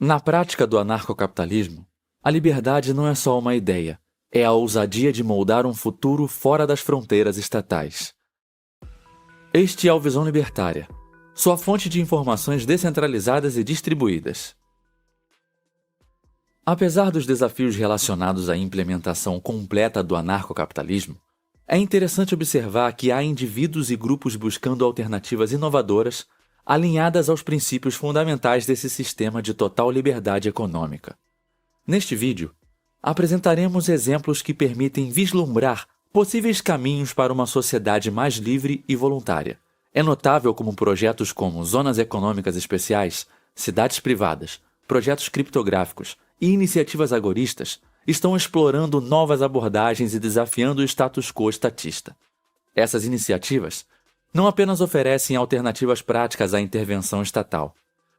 Na prática do anarcocapitalismo, a liberdade não é só uma ideia, é a ousadia de moldar um futuro fora das fronteiras estatais. Este é o Visão Libertária, sua fonte de informações descentralizadas e distribuídas. Apesar dos desafios relacionados à implementação completa do anarcocapitalismo, é interessante observar que há indivíduos e grupos buscando alternativas inovadoras alinhadas aos princípios fundamentais desse sistema de total liberdade econômica. Neste vídeo, apresentaremos exemplos que permitem vislumbrar possíveis caminhos para uma sociedade mais livre e voluntária. É notável como projetos como zonas econômicas especiais, cidades privadas, projetos criptográficos e iniciativas agoristas estão explorando novas abordagens e desafiando o status quo estatista. Essas iniciativas não apenas oferecem alternativas práticas à intervenção estatal,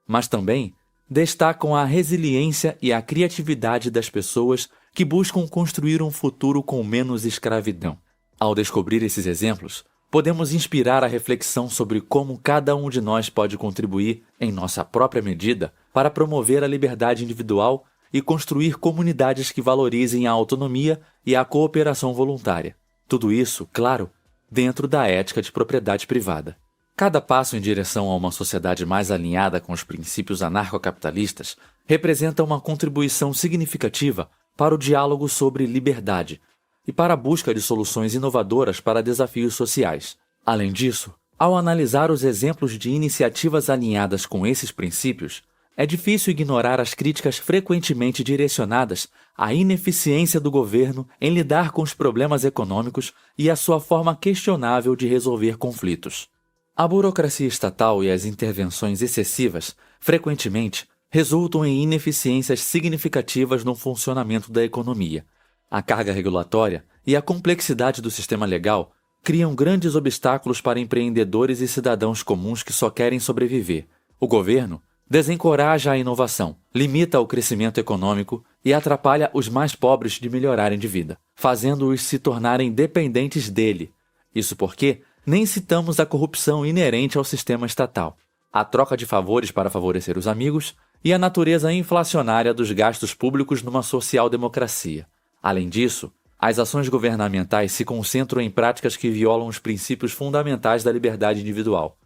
mas também destacam a resiliência e a criatividade das pessoas que buscam construir um futuro com menos escravidão. Ao descobrir esses exemplos, podemos inspirar a reflexão sobre como cada um de nós pode contribuir, em nossa própria medida, para promover a liberdade individual e construir comunidades que valorizem a autonomia e a cooperação voluntária. Tudo isso, claro, dentro da ética de propriedade privada. Cada passo em direção a uma sociedade mais alinhada com os princípios anarcocapitalistas representa uma contribuição significativa para o diálogo sobre liberdade e para a busca de soluções inovadoras para desafios sociais. Além disso, ao analisar os exemplos de iniciativas alinhadas com esses princípios, é difícil ignorar as críticas frequentemente direcionadas à ineficiência do governo em lidar com os problemas econômicos e a sua forma questionável de resolver conflitos. A burocracia estatal e as intervenções excessivas, frequentemente, resultam em ineficiências significativas no funcionamento da economia. A carga regulatória e a complexidade do sistema legal criam grandes obstáculos para empreendedores e cidadãos comuns que só querem sobreviver. O governo desencoraja a inovação, limita o crescimento econômico e atrapalha os mais pobres de melhorarem de vida, fazendo-os se tornarem dependentes dele. Isso porque nem citamos a corrupção inerente ao sistema estatal, a troca de favores para favorecer os amigos e a natureza inflacionária dos gastos públicos numa social-democracia. Além disso, as ações governamentais se concentram em práticas que violam os princípios fundamentais da liberdade individual.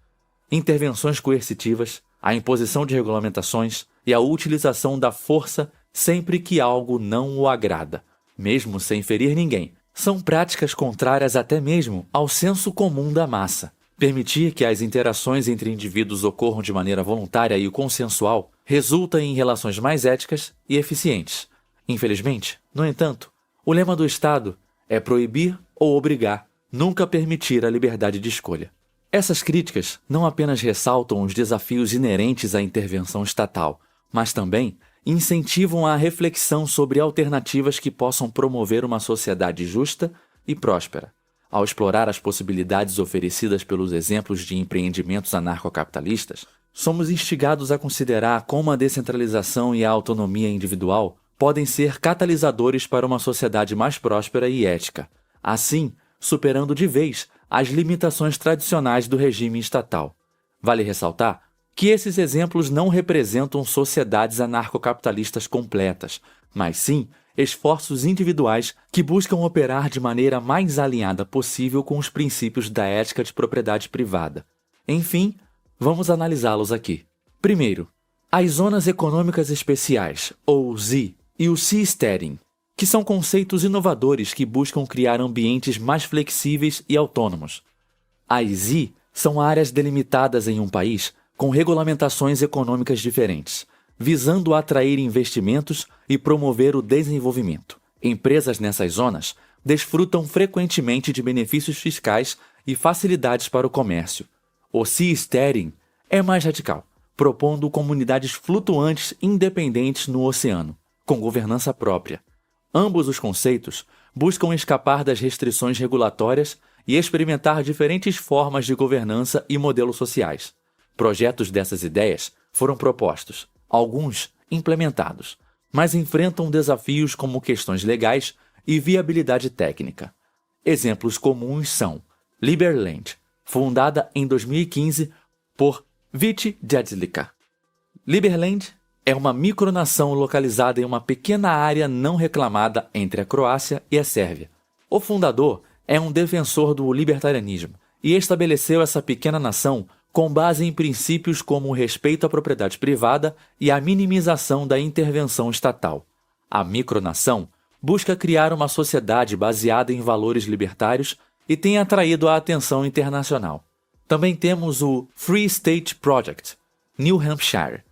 Intervenções coercitivas, a imposição de regulamentações e a utilização da força sempre que algo não o agrada, mesmo sem ferir ninguém, são práticas contrárias até mesmo ao senso comum da massa. Permitir que as interações entre indivíduos ocorram de maneira voluntária e consensual resulta em relações mais éticas e eficientes. Infelizmente, no entanto, o lema do Estado é proibir ou obrigar, nunca permitir a liberdade de escolha. Essas críticas não apenas ressaltam os desafios inerentes à intervenção estatal, mas também incentivam a reflexão sobre alternativas que possam promover uma sociedade justa e próspera. Ao explorar as possibilidades oferecidas pelos exemplos de empreendimentos anarcocapitalistas, somos instigados a considerar como a descentralização e a autonomia individual podem ser catalisadores para uma sociedade mais próspera e ética, assim superando de vez as limitações tradicionais do regime estatal. Vale ressaltar que esses exemplos não representam sociedades anarcocapitalistas completas, mas sim esforços individuais que buscam operar de maneira mais alinhada possível com os princípios da ética de propriedade privada. Enfim, vamos analisá-los aqui. Primeiro, as zonas econômicas especiais, ou ZE, e o Seasteading, que são conceitos inovadores que buscam criar ambientes mais flexíveis e autônomos. As ZE são áreas delimitadas em um país com regulamentações econômicas diferentes, visando atrair investimentos e promover o desenvolvimento. Empresas nessas zonas desfrutam frequentemente de benefícios fiscais e facilidades para o comércio. O Seasteading é mais radical, propondo comunidades flutuantes independentes no oceano, com governança própria. Ambos os conceitos buscam escapar das restrições regulatórias e experimentar diferentes formas de governança e modelos sociais. Projetos dessas ideias foram propostos, alguns implementados, mas enfrentam desafios como questões legais e viabilidade técnica. Exemplos comuns são Liberland, fundada em 2015 por Vít Jedlička. Liberland é uma micronação localizada em uma pequena área não reclamada entre a Croácia e a Sérvia. O fundador é um defensor do libertarianismo e estabeleceu essa pequena nação com base em princípios como o respeito à propriedade privada e a minimização da intervenção estatal. A micronação busca criar uma sociedade baseada em valores libertários e tem atraído a atenção internacional. Também temos o Free State Project, New Hampshire.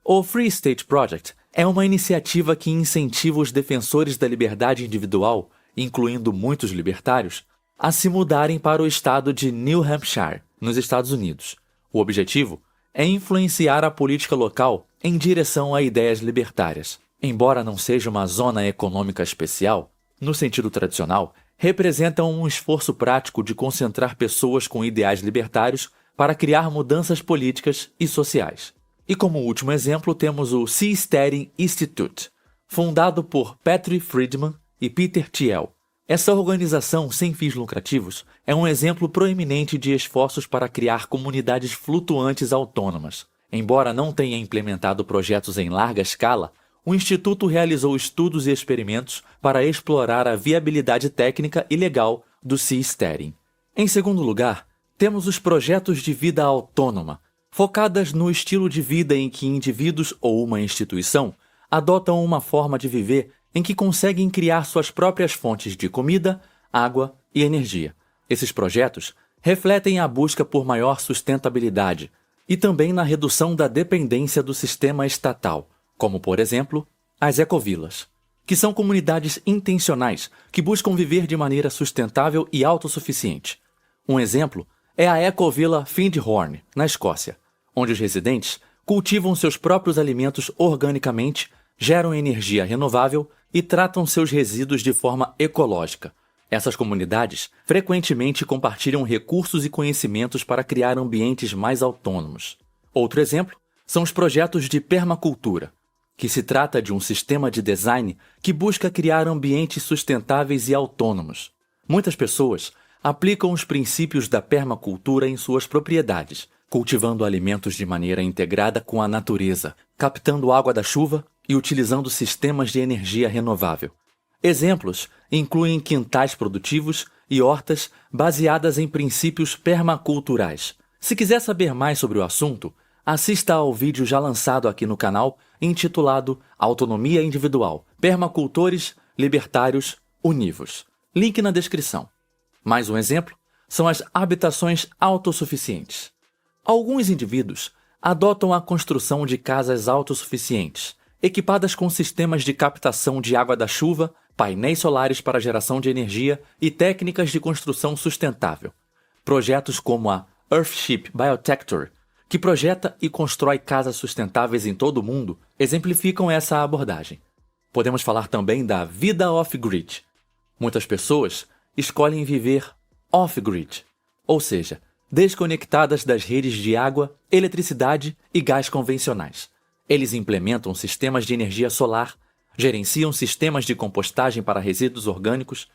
O Free State Project é uma iniciativa que incentiva os defensores da liberdade individual, incluindo muitos libertários, a se mudarem para o estado de New Hampshire, nos Estados Unidos. O objetivo é influenciar a política local em direção a ideias libertárias. Embora não seja uma zona econômica especial, no sentido tradicional, representam um esforço prático de concentrar pessoas com ideais libertários para criar mudanças políticas e sociais. E como último exemplo temos o Seasteading Institute, fundado por Patrick Friedman e Peter Thiel. Essa organização sem fins lucrativos é um exemplo proeminente de esforços para criar comunidades flutuantes autônomas. Embora não tenha implementado projetos em larga escala, o Instituto realizou estudos e experimentos para explorar a viabilidade técnica e legal do seasteading. Em segundo lugar, temos os projetos de vida autônoma, focadas no estilo de vida em que indivíduos ou uma instituição adotam uma forma de viver em que conseguem criar suas próprias fontes de comida, água e energia. Esses projetos refletem a busca por maior sustentabilidade e também na redução da dependência do sistema estatal, como, por exemplo, as ecovilas, que são comunidades intencionais que buscam viver de maneira sustentável e autossuficiente. Um exemplo é a ecovila Findhorn, na Escócia, onde os residentes cultivam seus próprios alimentos organicamente, geram energia renovável e tratam seus resíduos de forma ecológica. Essas comunidades frequentemente compartilham recursos e conhecimentos para criar ambientes mais autônomos. Outro exemplo são os projetos de permacultura, que se trata de um sistema de design que busca criar ambientes sustentáveis e autônomos. Muitas pessoas aplicam os princípios da permacultura em suas propriedades, cultivando alimentos de maneira integrada com a natureza, captando água da chuva e utilizando sistemas de energia renovável. Exemplos incluem quintais produtivos e hortas baseadas em princípios permaculturais. Se quiser saber mais sobre o assunto, assista ao vídeo já lançado aqui no canal, intitulado Autonomia Individual, Permacultores Libertários Univos. Link na descrição. Mais um exemplo são as habitações autossuficientes. Alguns indivíduos adotam a construção de casas autossuficientes, equipadas com sistemas de captação de água da chuva, painéis solares para geração de energia e técnicas de construção sustentável. Projetos como a Earthship Biotector, que projeta e constrói casas sustentáveis em todo o mundo, exemplificam essa abordagem. Podemos falar também da vida off-grid. Muitas pessoas escolhem viver off-grid, ou seja, desconectadas das redes de água, eletricidade e gás convencionais. Eles implementam sistemas de energia solar, gerenciam sistemas de compostagem para resíduos orgânicos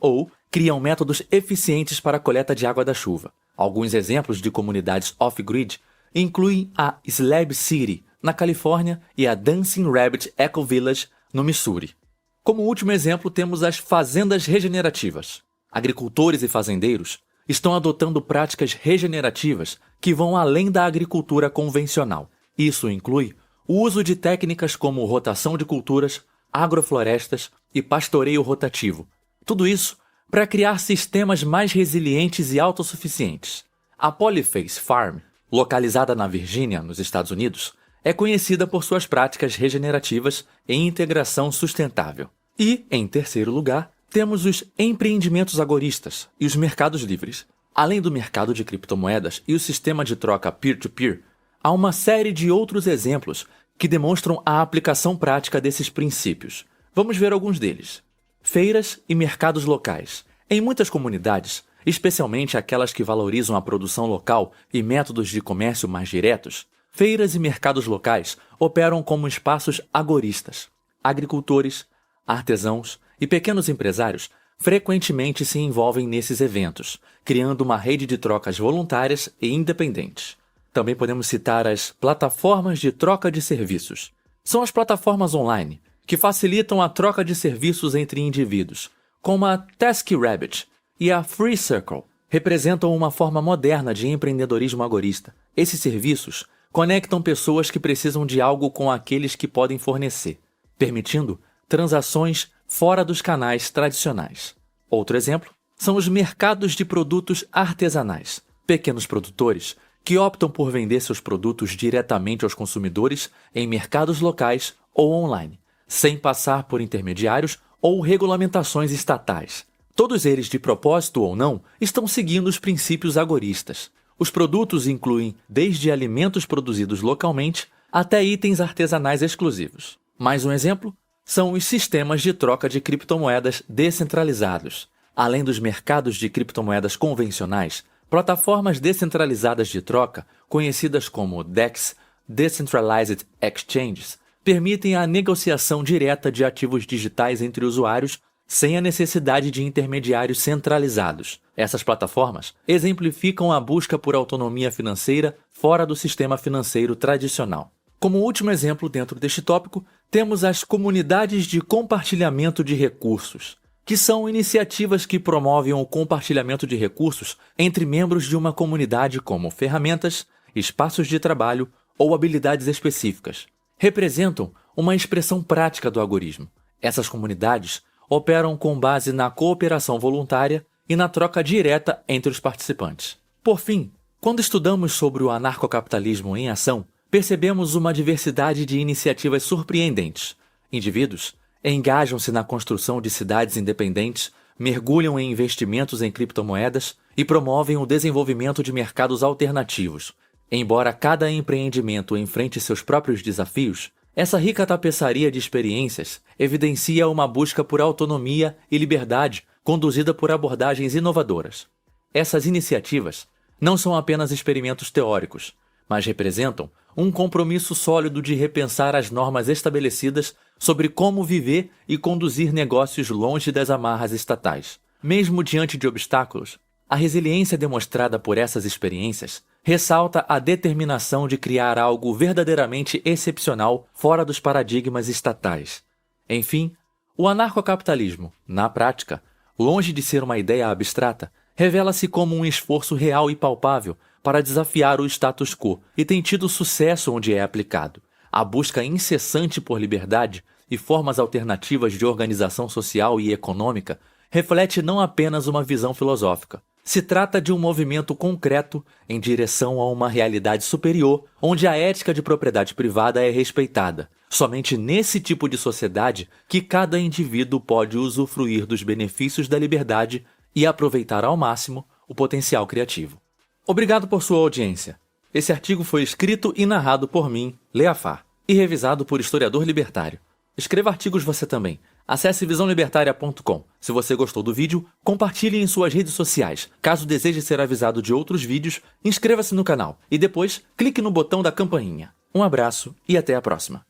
ou criam métodos eficientes para a coleta de água da chuva. Alguns exemplos de comunidades off-grid incluem a Slab City, na Califórnia, e a Dancing Rabbit Eco Village, no Missouri. Como último exemplo, temos as fazendas regenerativas. Agricultores e fazendeiros estão adotando práticas regenerativas que vão além da agricultura convencional. Isso inclui o uso de técnicas como rotação de culturas, agroflorestas e pastoreio rotativo. Tudo isso para criar sistemas mais resilientes e autossuficientes. A Polyface Farm, localizada na Virgínia, nos Estados Unidos, é conhecida por suas práticas regenerativas e integração sustentável. E, em terceiro lugar, temos os empreendimentos agoristas e os mercados livres. Além do mercado de criptomoedas e o sistema de troca peer-to-peer, há uma série de outros exemplos que demonstram a aplicação prática desses princípios. Vamos ver alguns deles. Feiras e mercados locais. Em muitas comunidades, especialmente aquelas que valorizam a produção local e métodos de comércio mais diretos, feiras e mercados locais operam como espaços agoristas. Agricultores, artesãos e pequenos empresários frequentemente se envolvem nesses eventos, criando uma rede de trocas voluntárias e independentes. Também podemos citar as plataformas de troca de serviços. São as plataformas online que facilitam a troca de serviços entre indivíduos, como a TaskRabbit e a FreeCircle. Representam uma forma moderna de empreendedorismo agorista. Esses serviços conectam pessoas que precisam de algo com aqueles que podem fornecer, permitindo transações fora dos canais tradicionais. Outro exemplo são os mercados de produtos artesanais. Pequenos produtores que optam por vender seus produtos diretamente aos consumidores em mercados locais ou online, sem passar por intermediários ou regulamentações estatais. Todos eles, de propósito ou não, estão seguindo os princípios agoristas. Os produtos incluem desde alimentos produzidos localmente até itens artesanais exclusivos. Mais um exemplo são os sistemas de troca de criptomoedas descentralizados. Além dos mercados de criptomoedas convencionais, plataformas descentralizadas de troca, conhecidas como DEX, Decentralized Exchanges, permitem a negociação direta de ativos digitais entre usuários sem a necessidade de intermediários centralizados. Essas plataformas exemplificam a busca por autonomia financeira fora do sistema financeiro tradicional. Como último exemplo dentro deste tópico, temos as comunidades de compartilhamento de recursos, que são iniciativas que promovem o compartilhamento de recursos entre membros de uma comunidade como ferramentas, espaços de trabalho ou habilidades específicas. Representam uma expressão prática do agorismo. Essas comunidades operam com base na cooperação voluntária e na troca direta entre os participantes. Por fim, quando estudamos sobre o anarcocapitalismo em ação, percebemos uma diversidade de iniciativas surpreendentes. Indivíduos engajam-se na construção de cidades independentes, mergulham em investimentos em criptomoedas e promovem o desenvolvimento de mercados alternativos. Embora cada empreendimento enfrente seus próprios desafios, essa rica tapeçaria de experiências evidencia uma busca por autonomia e liberdade conduzida por abordagens inovadoras. Essas iniciativas não são apenas experimentos teóricos, mas representam um compromisso sólido de repensar as normas estabelecidas sobre como viver e conduzir negócios longe das amarras estatais. Mesmo diante de obstáculos, a resiliência demonstrada por essas experiências ressalta a determinação de criar algo verdadeiramente excepcional fora dos paradigmas estatais. Enfim, o anarcocapitalismo, na prática, longe de ser uma ideia abstrata, revela-se como um esforço real e palpável para desafiar o status quo e tem tido sucesso onde é aplicado. A busca incessante por liberdade e formas alternativas de organização social e econômica reflete não apenas uma visão filosófica. Se trata de um movimento concreto em direção a uma realidade superior, onde a ética de propriedade privada é respeitada. Somente nesse tipo de sociedade que cada indivíduo pode usufruir dos benefícios da liberdade e aproveitar ao máximo o potencial criativo. Obrigado por sua audiência. Esse artigo foi escrito e narrado por mim, Leafar, e revisado por historiador libertário. Escreva artigos você também. Acesse visãolibertaria.com. Se você gostou do vídeo, compartilhe em suas redes sociais. Caso deseje ser avisado de outros vídeos, inscreva-se no canal e depois clique no botão da campainha. Um abraço e até a próxima.